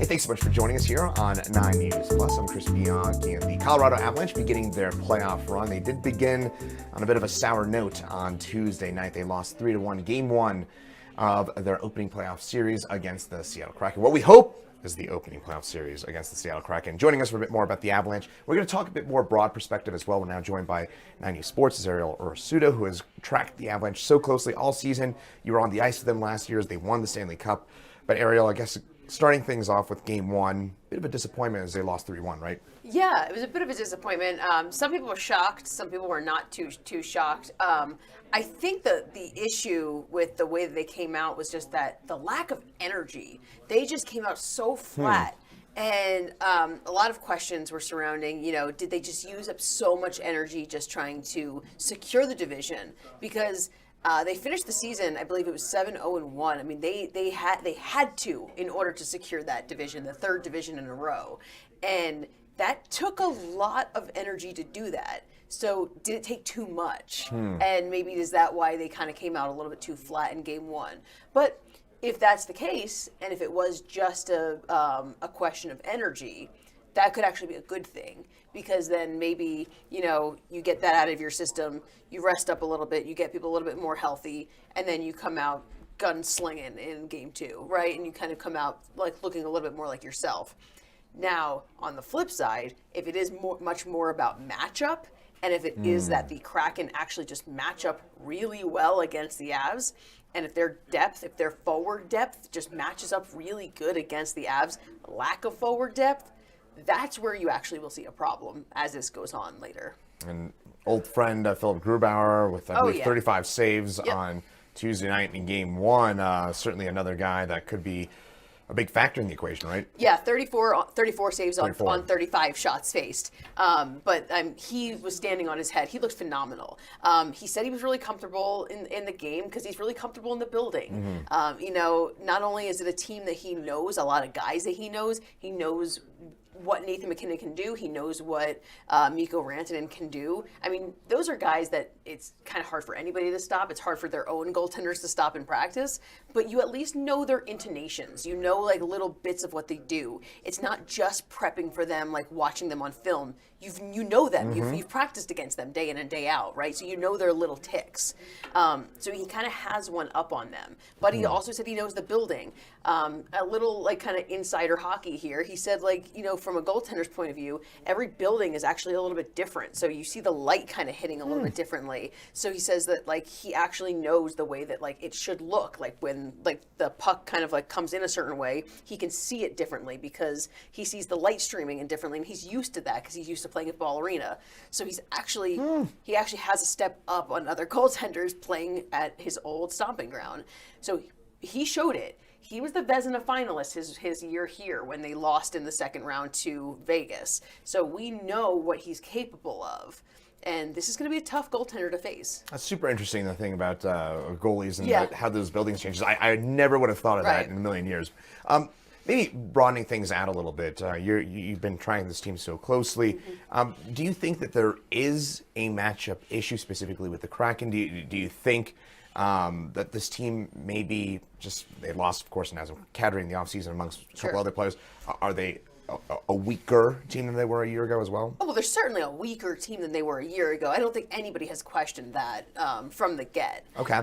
Hey, thanks so much for joining us here on 9 News Plus. I'm Chris Bianchi, and the Colorado Avalanche beginning their playoff run. They did begin on a bit of a sour note on Tuesday night. They lost 3-1 game one of their opening playoff series against the Seattle Kraken. What we hope is the opening playoff series against the Seattle Kraken. Joining us for a bit more about the Avalanche, we're going to talk a bit more broad perspective as well. We're now joined by 9 News Sports' Ariel Urasuda, who has tracked the Avalanche so closely all season. You were on the ice with them last year as they won the Stanley Cup. But Ariel, I guess starting things off with game one, bit of a disappointment as they lost 3-1, right? Yeah, it was a bit of a disappointment. Some people were shocked. Some people were not too shocked. I think the issue with the way that they came out was just that the lack of energy. They just came out so flat. And a lot of questions were surrounding, did they just use up so much energy just trying to secure the division? Because they finished the season, I believe it was 7-0-1. I mean, they had to in order to secure that division, the third division in a row. And that took a lot of energy to do that. So did it take too much? And maybe is that why they kind of came out a little bit too flat in game one? But if that's the case, and if it was just a question of energy, that could actually be a good thing, because then maybe, you get that out of your system, you rest up a little bit, you get people a little bit more healthy, and then you come out gunslinging in game two, right? And you kind of come out like looking a little bit more like yourself. Now, on the flip side, if it is much more about matchup, and if it is that the Kraken actually just match up really well against the Avs, and if their forward depth just matches up really good against the Avs' lack of forward depth, that's where you actually will see a problem as this goes on later. And old friend Philip Grubauer with, I believe, 35 saves on Tuesday night in game one. Certainly another guy that could be a big factor in the equation, right? Yeah, 34 saves on 35 shots faced. But he was standing on his head. He looked phenomenal. He said he was really comfortable in the game because he's really comfortable in the building. Not only is it a team that he knows, a lot of guys that he knows what Nathan MacKinnon can do. He knows what Mikko Rantanen can do. I mean, those are guys that it's kind of hard for anybody to stop. It's hard for their own goaltenders to stop in practice, but you at least know their intonations. You know, like little bits of what they do. It's not just prepping for them, like watching them on film. You know them. You've practiced against them day in and day out, right? So you know their little ticks. So he kind of has one up on them. But he also said he knows the building. A little like kind of insider hockey here. He said, from a goaltender's point of view, every building is actually a little bit different. So you see the light kind of hitting a little bit differently. So he says that he actually knows the way that it should look. Like when the puck kind of comes in a certain way, he can see it differently because he sees the light streaming in differently, and he's used to that because he's used to playing at Ball Arena. So he actually has a step up on other goaltenders playing at his old stomping ground. So he showed it. He was the Vezina finalist his year here when they lost in the second round to Vegas. So we know what he's capable of. And this is going to be a tough goaltender to face. That's super interesting, the thing about goalies and how those buildings change. I never would have thought of that in a million years. Maybe broadening things out a little bit. You've been trying this team so closely. Do you think that there is a matchup issue specifically with the Kraken? Do you think that this team maybe they lost, of course, Nazem Kadri in the offseason amongst a couple other players. Are they a weaker team than they were a year ago as well? Oh, well, they're certainly a weaker team than they were a year ago. I don't think anybody has questioned that from the get. Okay.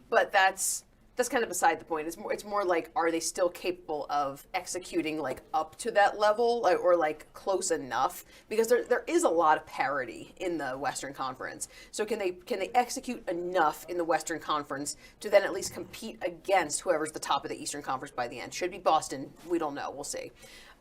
But that's kind of beside the point. It's more like, are they still capable of executing up to that level or close enough? Because there is a lot of parity in the Western Conference. So can they execute enough in the Western Conference to then at least compete against whoever's the top of the Eastern Conference by the end? Should be Boston. We don't know. We'll see.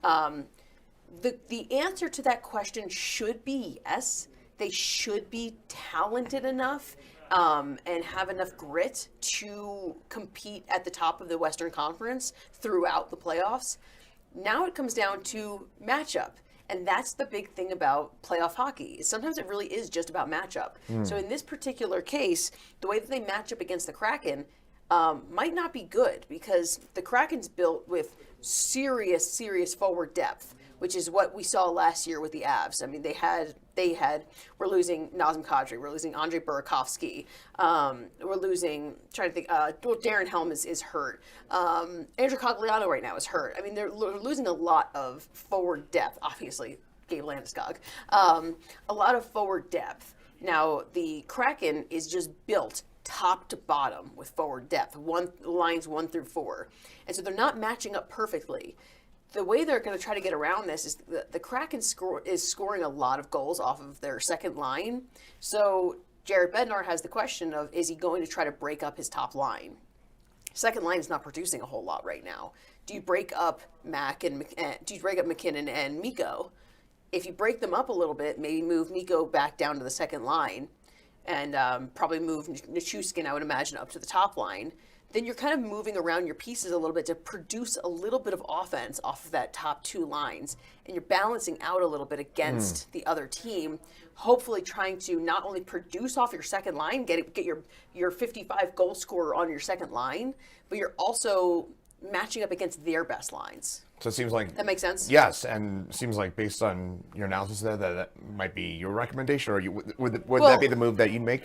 The answer to that question should be yes. They should be talented enough and have enough grit to compete at the top of the Western Conference throughout the playoffs. Now it comes down to matchup. And that's the big thing about playoff hockey. Sometimes it really is just about matchup. So in this particular case, the way that they match up against the Kraken might not be good because the Kraken's built with serious forward depth, which is what we saw last year with the Avs. I mean, we're losing Nazem Kadri, we're losing Andrei Burakovsky, we're losing, trying to think, Darren Helm is hurt. Andrew Cogliano right now is hurt. I mean, they're losing a lot of forward depth, obviously, Gabe Landeskog. A lot of forward depth. Now, the Kraken is just built top to bottom with forward depth, lines 1 through 4. And so they're not matching up perfectly. The way they're going to try to get around this is the Kraken is scoring a lot of goals off of their second line. So Jared Bednar has the question of, is he going to try to break up his top line? Second line is not producing a whole lot right now. Do you break up McKinnon and Mikko? If you break them up a little bit, maybe move Mikko back down to the second line, and probably move Nichushkin, I would imagine, up to the top line, then you're kind of moving around your pieces a little bit to produce a little bit of offense off of that top 2 lines. And you're balancing out a little bit against the other team, hopefully trying to not only produce off your second line, get your 55 goal scorer on your second line, but you're also matching up against their best lines. So it seems like... That makes sense? Yes, and it seems like based on your analysis there, that might be your recommendation, or would that be the move that you'd make?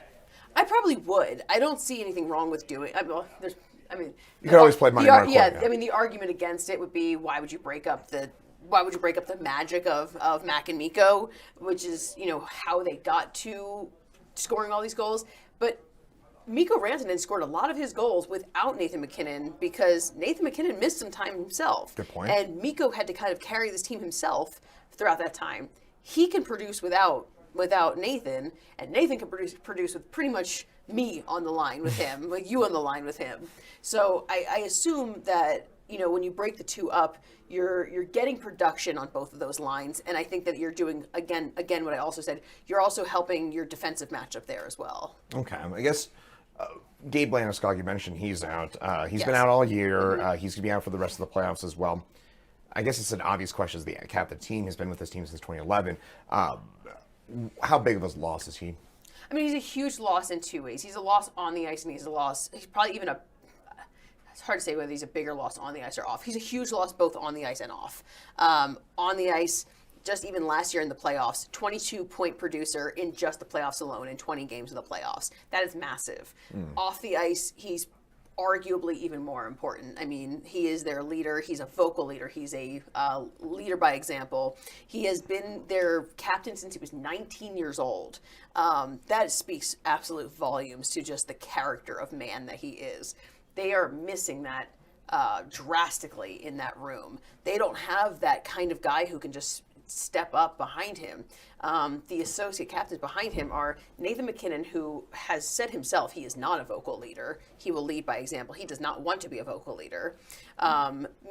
I probably would. I don't see anything wrong with doing... you could always play money mark. Yeah, I mean, the argument against it would be, why would you break up the magic of Mac and Mikko, which is, how they got to scoring all these goals. But Mikko Rantanen scored a lot of his goals without Nathan MacKinnon, because Nathan MacKinnon missed some time himself. Good point. And Mikko had to kind of carry this team himself throughout that time. He can produce without Nathan, and Nathan can produce with pretty much me on the line with him, like you on the line with him. So I assume that, when you break the 2 up, you're getting production on both of those lines, and I think that you're doing again what I also said. You're also helping your defensive matchup there as well. Okay, I guess Gabe Landeskog, you mentioned he's out. He's Yes. been out all year. He's going to be out for the rest of the playoffs as well. I guess it's an obvious question as the captain team has been with this team since 2011. How big of a loss is he? I mean, he's a huge loss in 2 ways. He's a loss on the ice, and he's probably even it's hard to say whether he's a bigger loss on the ice or off. He's a huge loss both on the ice and off. On the ice, just even last year in the playoffs, 22-point producer in just the playoffs alone in 20 games of the playoffs. That is massive. Off the ice, he's arguably even more important. I mean, he is their leader. He's a vocal leader. He's a leader by example. He has been their captain since he was 19 years old. That speaks absolute volumes to just the character of man that he is. They are missing that drastically in that room. They don't have that kind of guy who can just step up behind him. The associate captains behind him are Nathan MacKinnon, who has said himself he is not a vocal leader. He will lead by example. He does not want to be a vocal leader.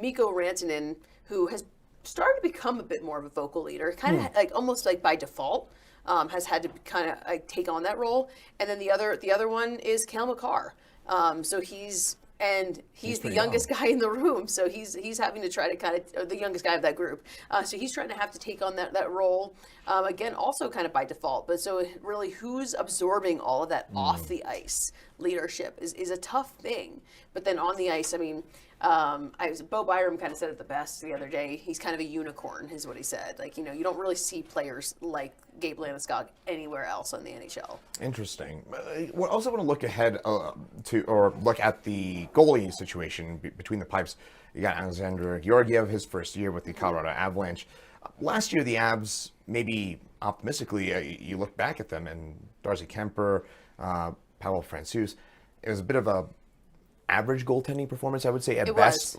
Mikko Rantanen, who has started to become a bit more of a vocal leader, kind of almost like by default, has had to kind of take on that role. And then the other one is Cale Makar. So he's the youngest guy in the room, so he's having to try to kind of, or the youngest guy of that group. So he's trying to have to take on that role, again, also kind of by default. But so really, who's absorbing all of that off the ice leadership is a tough thing. But then on the ice, I mean, Bo Byram kind of said it the best the other day. He's kind of a unicorn, is what he said. Like, you don't really see players like Gabe Landeskog anywhere else in the NHL. Interesting. We also want to look ahead look at the goalie situation between the pipes. You got Alexander Georgiev, his first year with the Colorado Avalanche. Last year, the Avs, maybe optimistically, you look back at them, and Darcy Kemper, Pavel Francouz, it was a bit of a average goaltending performance, I would say, at best.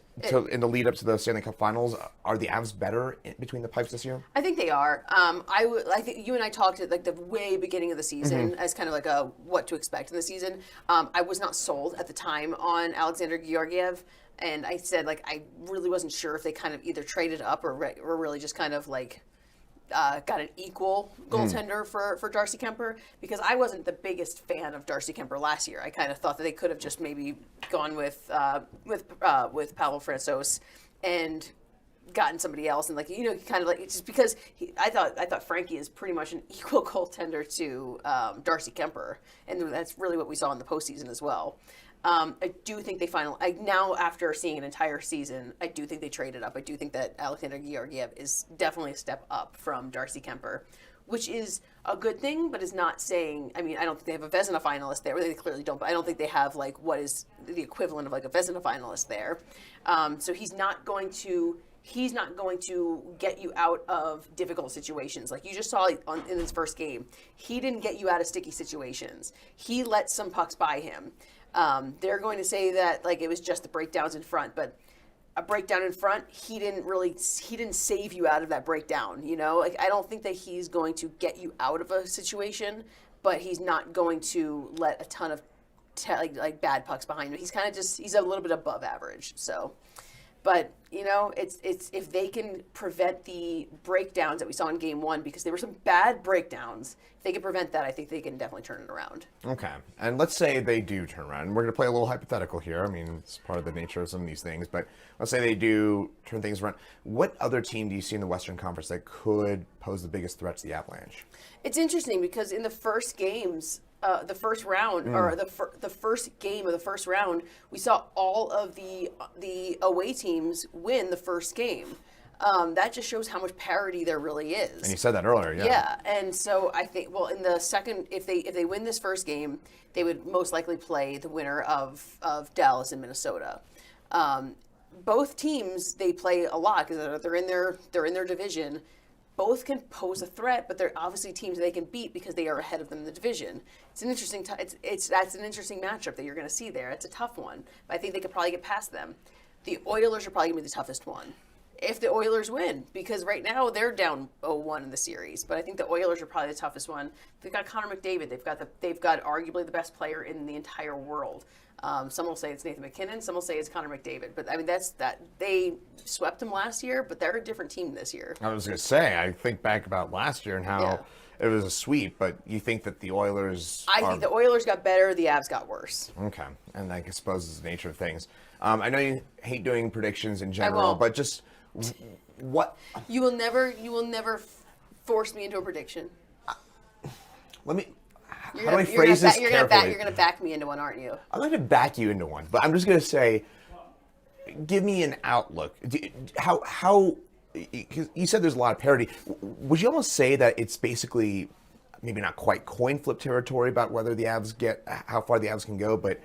In the lead up to the Stanley Cup Finals, are the Avs better between the pipes this year? I think they are. I think you and I talked at the way beginning of the season as kind of like a what to expect in the season. I was not sold at the time on Alexander Georgiev, and I said I really wasn't sure if they kind of either traded up or really just kind of got an equal goaltender for Darcy Kemper, because I wasn't the biggest fan of Darcy Kemper last year. I kind of thought that they could have just maybe gone with Pavel Francouz and gotten somebody else, and kind of just because I thought Frankie is pretty much an equal goaltender to Darcy Kemper, and that's really what we saw in the postseason as well. I do think now after seeing an entire season, I do think they traded up. I do think that Alexander Georgiev is definitely a step up from Darcy Kemper, which is a good thing, but is not saying, I mean, I don't think they have a Vezina finalist there. They clearly don't, but I don't think they have like what is the equivalent of like a Vezina finalist there. So he's not going to get you out of difficult situations. Like you just saw in his first game, he didn't get you out of sticky situations. He let some pucks by him. They're going to say that like it was just the breakdowns in front, but a breakdown in front, he didn't save you out of that breakdown, you know? Like I don't think that he's going to get you out of a situation, but he's not going to let a ton of like bad pucks behind him. He's kind of he's a little bit above average. So, but you know, it's if they can prevent the breakdowns that we saw in game 1, because there were some bad breakdowns. If they can prevent that, I think they can definitely turn it around. Okay. And let's say they do turn around. And we're going to play a little hypothetical here. I mean, it's part of the nature of some of these things. But let's say they do turn things around. What other team do you see in the Western Conference that could pose the biggest threat to the Avalanche? It's interesting because in the first games, the first round, or the first game of the first round, we saw all of the away teams win the first game. That just shows how much parity there really is. And you said that earlier, yeah. Yeah, and so I think, well, in the second, if they win this first game, they would most likely play the winner of Dallas and Minnesota. Both teams, they play a lot because they're in their division. Both can pose a threat, but they're obviously teams they can beat because they are ahead of them in the division. It's an interesting that's an interesting matchup that you're going to see there. It's a tough one, but I think they could probably get past them. The Oilers are probably going to be the toughest one if the Oilers win, because right now they're down 0-1 in the series. But I think the Oilers are probably the toughest one. They've got Connor McDavid. They've got arguably the best player in the entire world. Some will say it's Nathan McKinnon. Some will say it's Connor McDavid. But I mean, they swept them last year, but they're a different team this year. I was going to say, I think back about last year and how it was a sweep, but you think that the Oilers... I think the Oilers got better, the Avs got worse. Okay, and I suppose it's the nature of things. I know you hate doing predictions in general, but just what... You will never force me into a prediction. Let me... How do I phrase this carefully? You're going to back me into one, aren't you? I'm not going to back you into one, but I'm just going to say, give me an outlook. How? Because you said there's a lot of parity. Would you almost say that it's basically maybe not quite coin flip territory about whether the Avs how far the Avs can go, but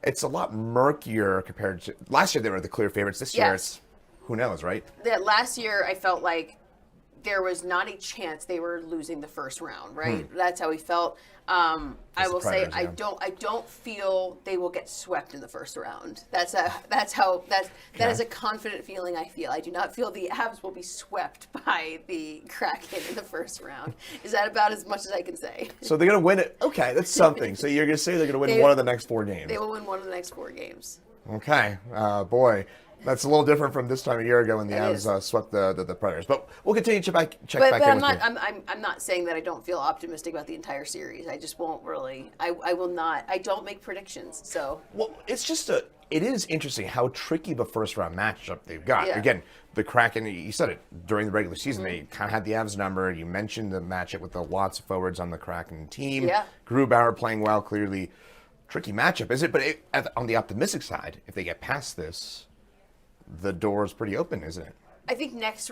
it's a lot murkier compared to last year. They were the clear favorites. This year, it's who knows, right? That last year, I felt like there was not a chance they were losing the first round, right? That's how we felt. I will say I don't feel they will get swept in the first round. That is a confident feeling I feel. I do not feel the Avs will be swept by the Kraken in the first round. Is that about as much as I can say? So they're going to win it. Okay, that's something. So you're going to say they're going to win one of the next 4 games. They will win one of the next 4 games. Okay, boy. That's a little different from this time a year ago when the Avs swept the Predators. But we'll continue to check back in with you. I'm not saying that I don't feel optimistic about the entire series. I just won't really. I will not. I don't make predictions. So. Well, it is interesting how tricky of a first round matchup they've got. Yeah. Again, the Kraken, you said it during the regular season, they kind of had the Avs number. You mentioned the matchup with the lots of forwards on the Kraken team. Yeah. Grubauer playing well, clearly. Tricky matchup, is it? But on the optimistic side, if they get past this, the door is pretty open, isn't it? I think next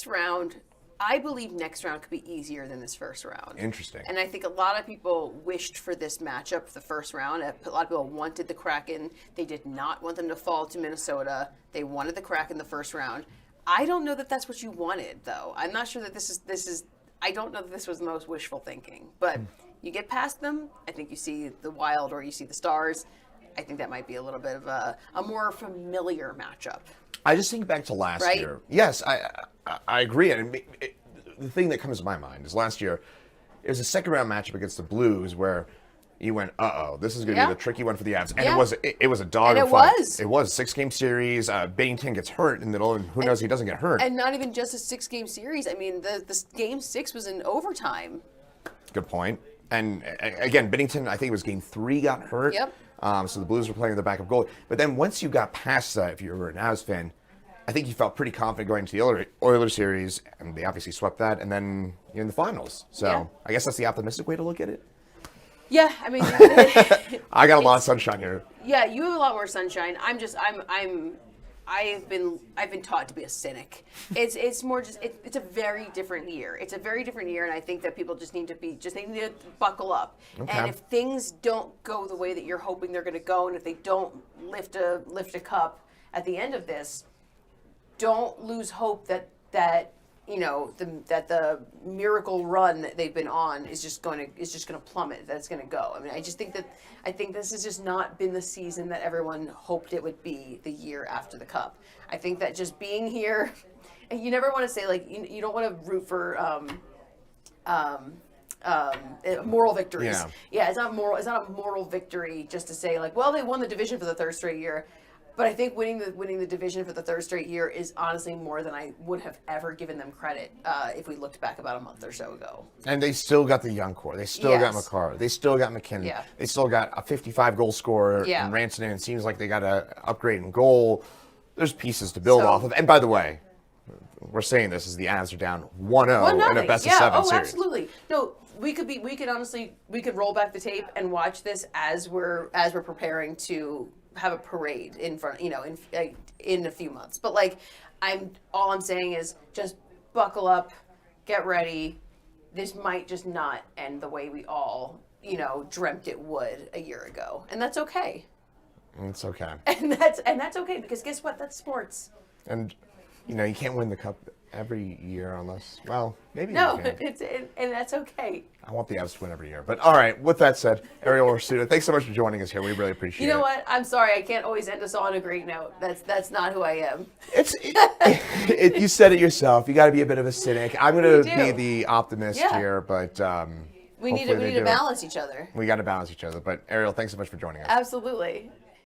round, I believe next round could be easier than this first round. Interesting. And I think a lot of people wished for this matchup, the first round. A lot of people wanted the Kraken. They did not want them to fall to Minnesota. They wanted the Kraken the first round. I don't know that that's what you wanted, though. I'm not sure that this is. I don't know that this was the most wishful thinking. But you get past them, I think you see the Wild or you see the Stars. I think that might be a little bit of a more familiar matchup. I just think back to last year. Yes, I agree. And the thing that comes to my mind is last year, it was a second round matchup against the Blues where you went, this is going to be the tricky one for the Avs. And it was a dog fight. It was a 6-game series. Binnington gets hurt in the middle, and who knows he doesn't get hurt. And not even just a 6-game series. I mean, the game 6 was in overtime. Good point. And again, Binnington, I think it was game 3, got hurt. Yep. So the Blues were playing the backup goalie. But then once you got past that, if you were an Avs fan, I think you felt pretty confident going into the Oilers series, and they obviously swept that, and then you're in the finals. So I guess that's the optimistic way to look at it. Yeah, I mean, I got a lot of sunshine here. Yeah, you have a lot more sunshine. I've been taught to be a cynic. It's more just it's a very different year. It's a very different year, and I think that people just need to buckle up. Okay. And if things don't go the way that you're hoping they're going to go, and if they don't lift a cup at the end of this, don't lose hope that the miracle run that they've been on is just going to plummet. That's going to go. I mean, I think this has just not been the season that everyone hoped it would be the year after the cup. I think that just being here, and you never want to say like you don't want to root for moral victories. Yeah, it's not a moral victory just to say like, well, they won the division for the third straight year. But I think winning the division for the third straight year is honestly more than I would have ever given them credit if we looked back about a month or so ago. And they still got the young core. They still got McCarr. They still got McKinnon. Yeah. They still got a 55-goal scorer in Rantanen. It seems like they got an upgrade in goal. There's pieces to build off of. And by the way, we're saying this as the Avs are down 1-0 in a best-of-7 series. Absolutely. No, we could roll back the tape and watch this as we're preparing to have a parade in front, in a few months. But like, all I'm saying is just buckle up, get ready. This might just not end the way we all, dreamt it would a year ago, and that's okay. It's okay. And that's okay because guess what? That's sports. And you can't win the cup every year unless, well, maybe no, you can. and that's okay. I want the Avs to win every year. But all right, with that said, Ariel Orsuta, thanks so much for joining us here. We really appreciate it. You know what? I'm sorry. I can't always end us on a great note. That's not who I am. You said it yourself. You got to be a bit of a cynic. I'm going to be the optimist here, but we need to balance each other. We got to balance each other. But Ariel, thanks so much for joining us. Absolutely.